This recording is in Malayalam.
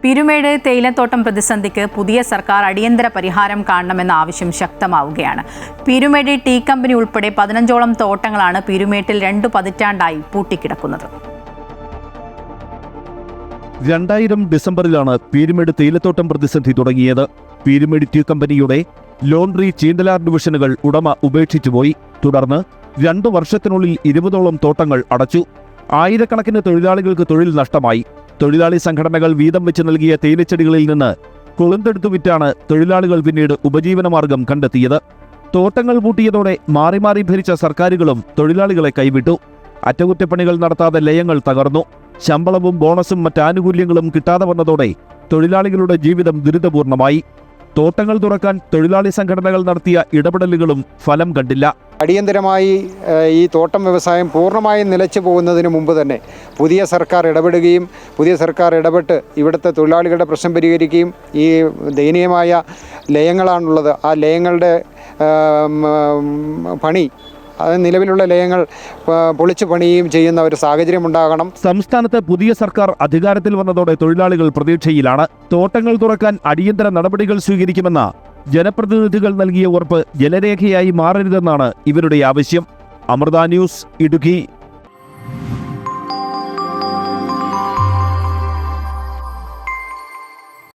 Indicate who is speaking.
Speaker 1: പീരുമേട് തേയിലത്തോട്ടം പ്രതിസന്ധിക്ക് പുതിയ സർക്കാർ അടിയന്തര പരിഹാരം കാണണമെന്ന ആവശ്യം ശക്തമാവുകയാണ്. പീരുമേട് ടീ കമ്പനി ഉൾപ്പെടെ 15ഓളം തോട്ടങ്ങളാണ് പീരുമേട്ടിൽ 2 പതിറ്റാണ്ടായി പൂട്ടിക്കിടക്കുന്നത്.
Speaker 2: 2000 ഡിസംബറിലാണ് പീരുമേട് തേയിലത്തോട്ടം പ്രതിസന്ധി തുടങ്ങിയത്. പീരുമേട് ടീ കമ്പനിയുടെ ലോണ്ടറി, ചീണ്ടലാർ ഡിവിഷനുകൾ ഉടമ ഉപേക്ഷിച്ചുപോയി. തുടർന്ന് 2 വർഷത്തിനുള്ളിൽ 20ഓളം തോട്ടങ്ങൾ അടച്ചു. ആയിരക്കണക്കിന് തൊഴിലാളികൾക്ക് തൊഴിൽ നഷ്ടമായി. തൊഴിലാളി സംഘടനകൾ വീതം വെച്ച് നൽകിയ തേയിലച്ചെടികളിൽ നിന്ന് കൊളുന്തെടുത്തു വിറ്റാണ് തൊഴിലാളികൾ പിന്നീട് ഉപജീവനമാർഗം കണ്ടെത്തിയത്. തോട്ടങ്ങൾ പൂട്ടിയതോടെ മാറി മാറി ഭരിച്ച സർക്കാരുകളും തൊഴിലാളികളെ കൈവിട്ടു. അറ്റകുറ്റപ്പണികൾ നടത്താതെ ലയങ്ങൾ തകർന്നു. ശമ്പളവും ബോണസും മറ്റാനുകൂല്യങ്ങളും കിട്ടാതെ വന്നതോടെ തൊഴിലാളികളുടെ ജീവിതം ദുരിതപൂർണമായി. തോട്ടങ്ങൾ തുറക്കാൻ തൊഴിലാളി സംഘടനകൾ നടത്തിയ ഇടപെടലുകളും ഫലം കണ്ടില്ല.
Speaker 3: അടിയന്തരമായി ഈ തോട്ടം വ്യവസായം പൂർണ്ണമായും നിലച്ചു പോകുന്നതിന് മുമ്പ് തന്നെ പുതിയ സർക്കാർ ഇടപെടുകയും പുതിയ സർക്കാർ ഇടപെട്ട് ഇവിടുത്തെ തൊഴിലാളികളുടെ പ്രശ്നം പരിഹരിക്കുകയും ഈ ദയനീയമായ ലയങ്ങളാണുള്ളത്, ആ ലയങ്ങളുടെ പണി, അത് നിലവിലുള്ള ലയങ്ങൾ പൊളിച്ചു പണിയുകയും ചെയ്യുന്ന ഒരു സാഹചര്യം ഉണ്ടാകണം.
Speaker 2: സംസ്ഥാനത്ത് പുതിയ സർക്കാർ അധികാരത്തിൽ വന്നതോടെ തൊഴിലാളികൾ പ്രതീക്ഷയിലാണ്. തോട്ടങ്ങൾ തുറക്കാൻ അടിയന്തര നടപടികൾ സ്വീകരിക്കുമെന്ന ജനപ്രതിനിധികൾ നൽകിയ ഉറപ്പ് ജലരേഖയായി മാറരുതെന്നാണ് ഇവരുടെ ആവശ്യം. അമൃത ന്യൂസ്, ഇടുക്കി.